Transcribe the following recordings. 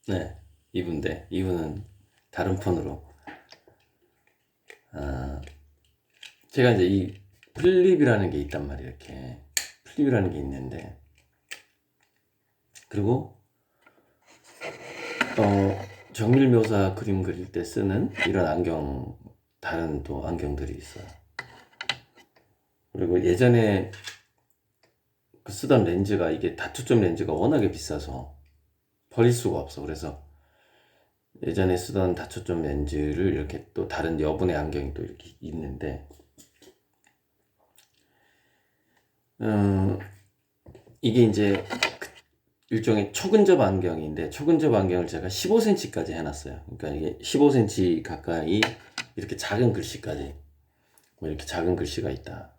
네, 이분인데 이분은 다른 폰으로. 제가 이제 이 플립이라는 게 있단 말이에요. 이렇게 플립이라는 게 있는데, 그리고 정밀묘사 그림 그릴 때 쓰는 이런 안경, 다른 또 안경들이 있어요. 그리고 예전에 그 쓰던 렌즈가, 이게 다초점 렌즈가 워낙에 비싸서 버릴 수가 없어. 그래서 예전에 쓰던 다초점 렌즈를 이렇게 또 다른 여분의 안경이 또 이렇게 있는데, 이게 이제 일종의 초근접 안경인데, 초근접 안경을 제가 15cm까지 해놨어요. 그러니까 이게 15cm 가까이 이렇게 작은 글씨까지, 뭐 이렇게 작은 글씨가 있다.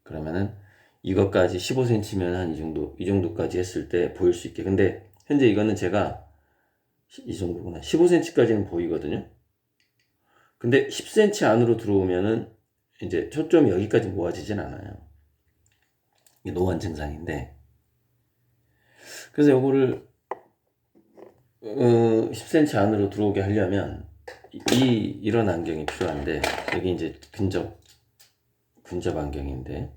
그러면은 이것까지 15cm면 한 이 정도까지 했을 때 보일 수 있게. 근데 현재 이거는 제가 이 정도구나. 15cm까지는 보이거든요. 근데 10cm 안으로 들어오면은 이제 초점이 여기까지 모아지진 않아요. 이게 노안 증상인데, 그래서 요거를 10cm 안으로 들어오게 하려면 이런 안경이 필요한데, 여기 이제 근접 안경인데,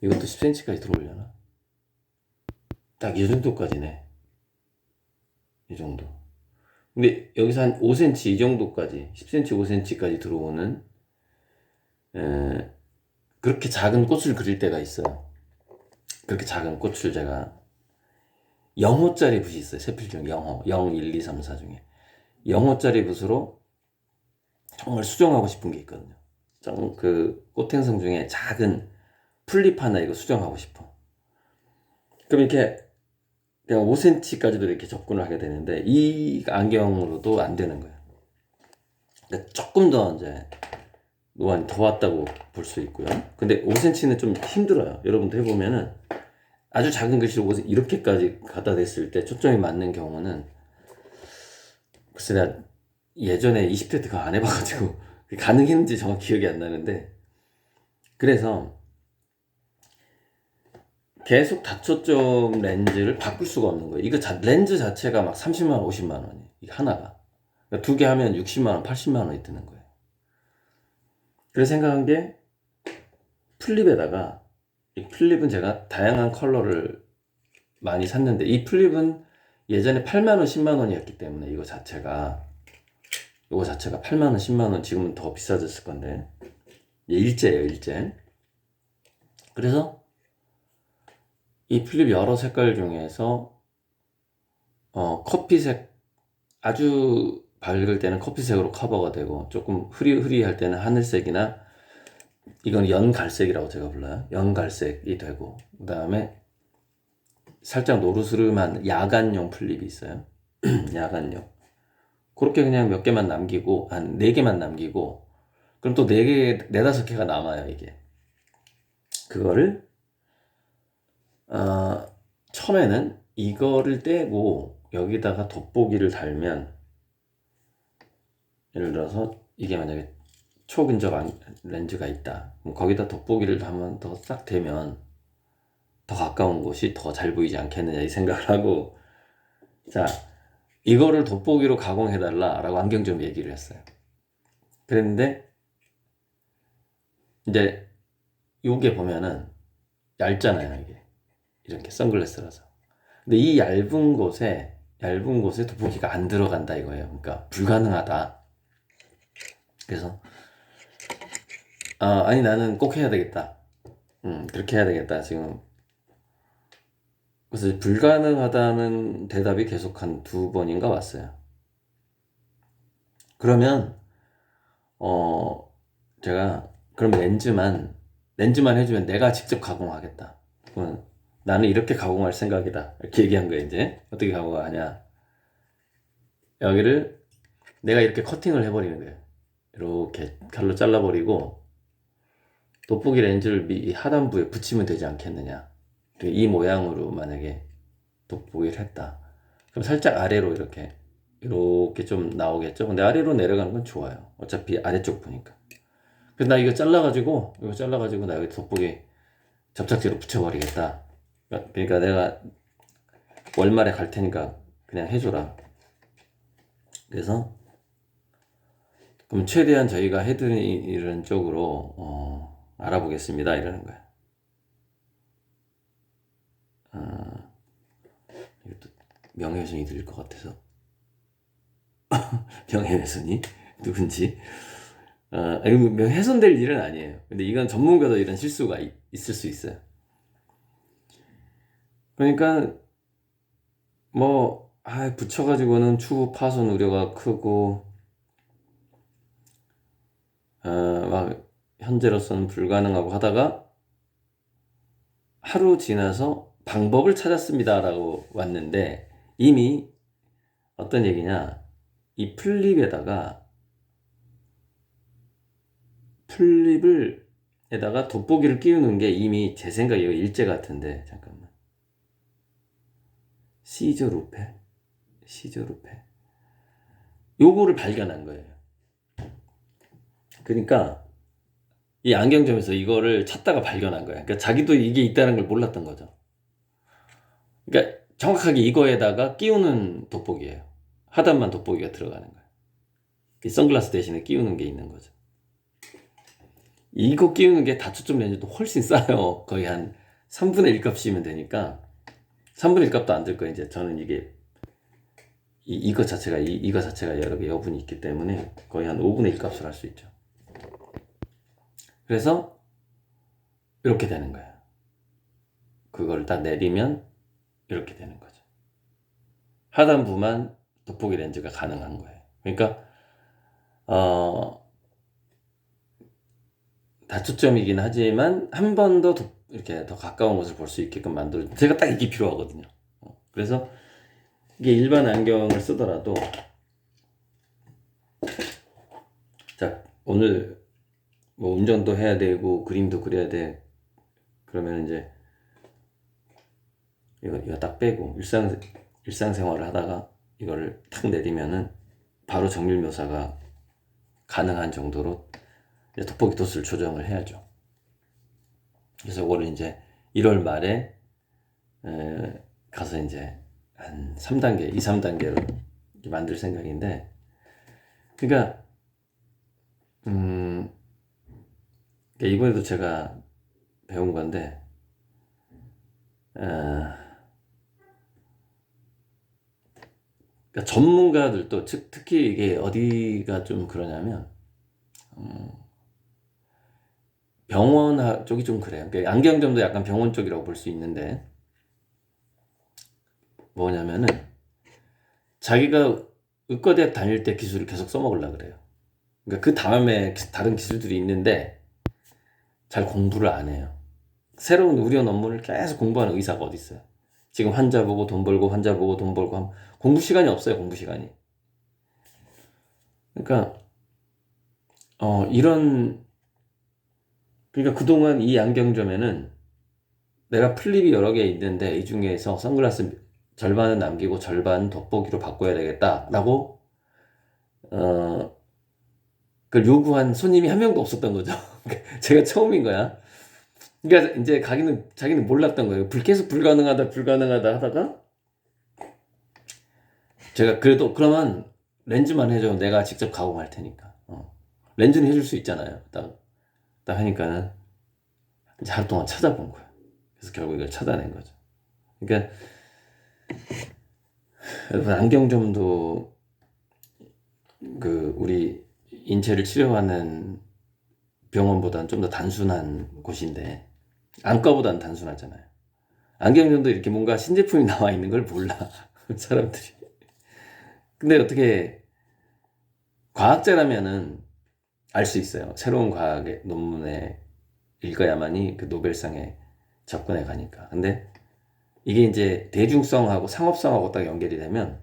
이것도 10cm까지 들어오려나? 딱 이 정도까지네. 이 정도. 근데 여기서 한 5cm 이 정도까지, 10cm, 5cm까지 들어오는 그렇게 작은 꽃을 그릴 때가 있어요. 그렇게 작은 꽃을 제가 0호짜리 붓이 있어요. 세필 중에 0호, 0, 1, 2, 3, 4 중에 0호짜리 붓으로 정말 수정하고 싶은 게 있거든요. 그 꽃행성 중에 작은 풀잎 하나 이거 수정하고 싶어. 그럼 이렇게 그냥 5cm까지도 이렇게 접근을 하게 되는데, 이 안경으로도 안 되는 거예요. 그러니까 조금 더 이제 노안이 더 왔다고 볼 수 있고요. 근데 5cm는 좀 힘들어요. 여러분도 해보면은 아주 작은 글씨로 이렇게까지 갖다 댔을 때 초점이 맞는 경우는, 글쎄 내가 예전에 20대 때 그거 안 해봐가지고 가능했는지 정확히 기억이 안 나는데, 그래서 계속 다초점 렌즈를 바꿀 수가 없는 거예요. 이거 렌즈 자체가 막 30만 원, 50만 원이에요. 이게 하나가. 그러니까 두 개 하면 60만 원, 80만 원이 드는 거예요. 그래서 생각한 게, 플립에다가, 이 플립은 제가 다양한 컬러를 많이 샀는데, 이 플립은 예전에 8만 원, 10만 원이었기 때문에 이거 자체가 8만 원, 10만 원, 지금은 더 비싸졌을 건데, 일제예요, 일제. 그래서 이 플립 여러 색깔 중에서 커피색, 아주 밝을 때는 커피색으로 커버가 되고, 조금 흐리흐리할 때는 하늘색이나, 이건 연갈색이라고 제가 불러요. 연갈색이 되고, 그 다음에 살짝 노르스름한 야간용 플립이 있어요. 야간용. 그렇게 그냥 몇 개만 남기고, 한 4개만 남기고, 그럼 또 4개, 4~5개가 남아요, 이게. 그거를, 처음에는 이거를 떼고, 여기다가 돋보기를 달면, 예를 들어서 이게 만약에 초근접 렌즈가 있다. 그럼 거기다 돋보기를 한번 더 싹 대면 더 가까운 곳이 더 잘 보이지 않겠느냐, 이 생각을 하고, 자, 이거를 돋보기로 가공해달라라고 안경점 얘기를 했어요. 그랬는데, 이제 요게 보면은 얇잖아요, 이게. 이렇게 선글라스라서. 근데 이 얇은 곳에 돋보기가 안 들어간다 이거예요. 그러니까 불가능하다. 그래서 아니 나는 꼭 해야 되겠다. 그렇게 해야 되겠다 지금. 그래서 불가능하다는 대답이 계속 한 2번인가 왔어요. 그러면 제가 그럼 렌즈만 해주면 내가 직접 가공하겠다. 그러면 나는 이렇게 가공할 생각이다. 이렇게 얘기한 거예요. 이제 어떻게 가공하냐. 여기를 내가 이렇게 커팅을 해버리는 거예요. 이렇게 칼로 잘라버리고 돋보기 렌즈를 이 하단부에 붙이면 되지 않겠느냐. 이 모양으로 만약에 돋보기를 했다. 그럼 살짝 아래로 이렇게 좀 나오겠죠. 근데 아래로 내려가는 건 좋아요. 어차피 아래쪽 보니까. 그래서 나 이거 잘라가지고 나 여기 돋보기 접착제로 붙여버리겠다. 그러니까 내가 월말에 갈 테니까 그냥 해줘라. 그래서 그럼 최대한 저희가 해드리는 쪽으로 알아보겠습니다. 이러는 거야. 이것도 명예훼손이 들릴 것 같아서. 명예훼손이 누군지. 이거 훼손될 일은 아니에요. 근데 이건 전문가도 이런 실수가 있을 수 있어요. 그러니까 붙여가지고는 추후 파손 우려가 크고 막 현재로서는 불가능하고 하다가 하루 지나서 방법을 찾았습니다라고 왔는데 이미 어떤 얘기냐, 이 플립에다가 돋보기를 끼우는 게 이미 제 생각에 이거 일제 같은데, 잠깐만. 시저루페 요거를 발견한 거예요. 그러니까 이 안경점에서 이거를 찾다가 발견한 거야. 그러니까 자기도 이게 있다는 걸 몰랐던 거죠. 그러니까 정확하게 이거에다가 끼우는 돋보기예요. 하단만 돋보기가 들어가는 거예요. 이 선글라스 대신에 끼우는 게 있는 거죠. 이거 끼우는 게 다초점 렌즈도 훨씬 싸요. 거의 한 3분의 1 값이면 되니까 3분의 1 값도 안 들 거예요. 이제 저는 이게 이거 자체가 여러 개 여분이 있기 때문에 거의 한 5분의 1 값을 할 수 있죠. 그래서 이렇게 되는 거예요. 그걸 딱 내리면 이렇게 되는 거죠. 하단부만 돋보기 렌즈가 가능한 거예요. 그러니까 다초점이긴 하지만 한 번 더 이렇게 더 가까운 것을 볼 수 있게끔 만들어. 제가 딱 이게 필요하거든요. 그래서 이게 일반 안경을 쓰더라도, 자, 오늘 뭐 운전도 해야 되고 그림도 그려야 돼. 그러면 이제 이거 딱 빼고 일상생활을 하다가 이거를 탁 내리면은 바로 정밀 묘사가 가능한 정도로 이제 돋보기 도수를 조정을 해야죠. 그래서 이거를 이제 1월 말에 가서 이제 한 3단계, 2, 3단계로 만들 생각인데, 그러니까 이번에도 제가 배운 건데, 그러니까 전문가들도 특히 이게 어디가 좀 그러냐면 병원 쪽이 좀 그래요. 그러니까 안경점도 약간 병원 쪽이라고 볼 수 있는데, 뭐냐면은 자기가 의과대학 다닐 때 기술을 계속 써먹으려고 그래요. 그러니까 그 다음에 다른 기술들이 있는데 잘 공부를 안 해요. 새로운 의료 논문을 계속 공부하는 의사가 어디 있어요? 지금 환자 보고 돈 벌고 환자 보고 돈 벌고 하면 공부 시간이 없어요. 공부 시간이. 그러니까 그러니까 그동안 이 안경점에는 내가 플립이 여러 개 있는데 이 중에서 선글라스 절반은 남기고 절반 돋보기로 바꿔야 되겠다라고 그걸 요구한 손님이 한 명도 없었던 거죠. 제가 처음인 거야. 그러니까 이제 자기는 몰랐던 거예요. 계속 불가능하다 하다가 제가 그래도 그러면 렌즈만 해줘. 내가 직접 가공할 테니까. 렌즈는 해줄 수 있잖아요. 딱 하니까는 이제 하루 동안 찾아본 거야. 그래서 결국 이걸 찾아낸 거죠. 그러니까 여러분, 안경점도 우리 인체를 치료하는 병원보다는 좀 더 단순한 곳인데, 안과보다는 단순하잖아요. 안경점도 이렇게 뭔가 신제품이 나와 있는 걸 몰라 사람들이. 근데 어떻게 과학자라면은 알 수 있어요. 새로운 과학의 논문에 읽어야만이 그 노벨상에 접근해 가니까. 근데 이게 이제 대중성하고 상업성하고 딱 연결이 되면,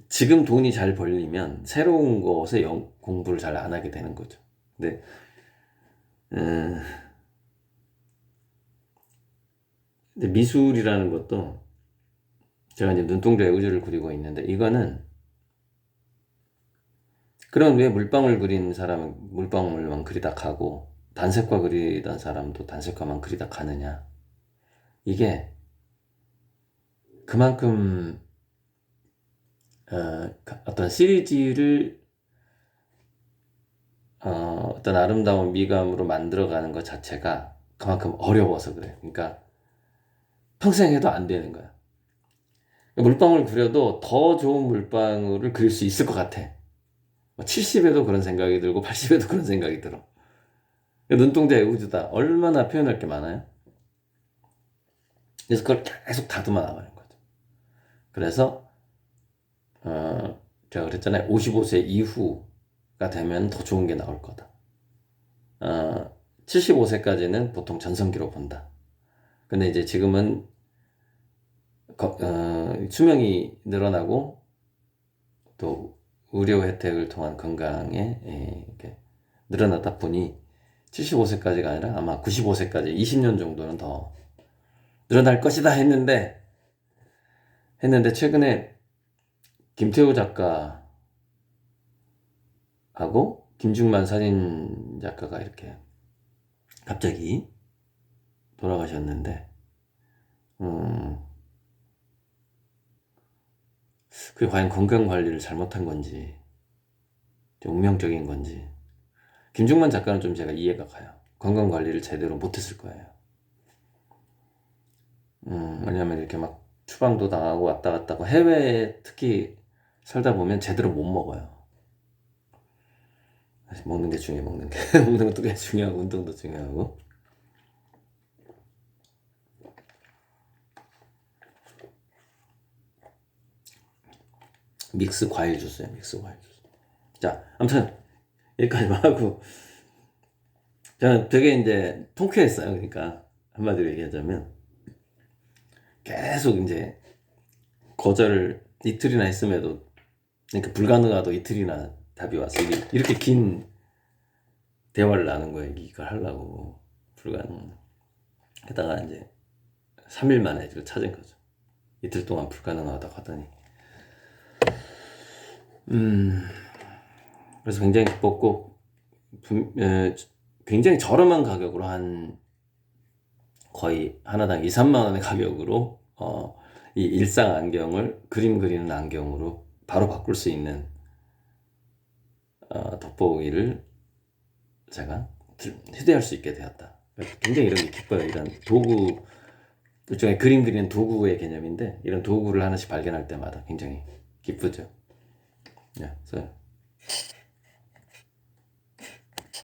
지금 돈이 잘 벌리면 새로운 것에 공부를 잘 안 하게 되는 거죠. 근데 미술이라는 것도 제가 이제 눈동자에 의주를 그리고 있는데, 이거는 그럼 왜 물방울 그린 사람은 물방울만 그리다 가고 단색화 그리던 사람도 단색화만 그리다 가느냐. 이게 그만큼 어떤 시리즈를 어떤 아름다운 미감으로 만들어가는 것 자체가 그만큼 어려워서 그래요. 그러니까 평생 해도 안 되는 거야. 물방울 그려도 더 좋은 물방울을 그릴 수 있을 것 같아. 70에도 그런 생각이 들고 80에도 그런 생각이 들어. 눈동자의 우주다. 얼마나 표현할 게 많아요. 그래서 그걸 계속 다듬어 나가는 거죠. 그래서 제가 그랬잖아요. 55세 이후가 되면 더 좋은 게 나올 거다. 75세까지는 보통 전성기로 본다. 근데 이제 지금은 수명이 늘어나고 또 의료 혜택을 통한 건강에 이렇게 늘어나다 보니 75세까지가 아니라 아마 95세까지 20년 정도는 더 늘어날 것이다 했는데 최근에 김태우 작가하고 김중만 사진 작가가 이렇게 갑자기 돌아가셨는데 그게 과연 건강 관리를 잘못한 건지 좀 운명적인 건지. 김중만 작가는 좀 제가 이해가 가요. 건강 관리를 제대로 못했을 거예요. 왜냐면 이렇게 막 추방도 당하고 왔다 갔다 하고 해외에 특히 살다 보면 제대로 못 먹어요. 먹는 게 중요해. 먹는 것도 꽤 중요하고 운동도 중요하고. 믹스 과일 주스예요. 믹스 과일 주스. 자, 아무튼 여기까지만 하고 저는 되게 이제 통쾌했어요. 그러니까 한마디로 얘기하자면 계속 이제 거절을 이틀이나 했음에도 그러니까 불가능하도 이틀이나 답이 왔어. 이렇게 긴 대화를 나눈 거예요. 이걸 하려고. 불가능. 게다가 이제 3일 만에 이걸 찾은 거죠. 이틀 동안 불가능하다고 하더니. 그래서 굉장히 기뻤고, 굉장히 저렴한 가격으로 거의 하나당 2, 3만 원의 가격으로, 이 일상 안경을 그림 그리는 안경으로 바로 바꿀 수 있는, 돋보기를 제가 휴대할 수 있게 되었다. 굉장히 이런 게 기뻐요. 이런 도구, 일종의 그림 그리는 도구의 개념인데, 이런 도구를 하나씩 발견할 때마다 굉장히 기쁘죠. 네, 그래서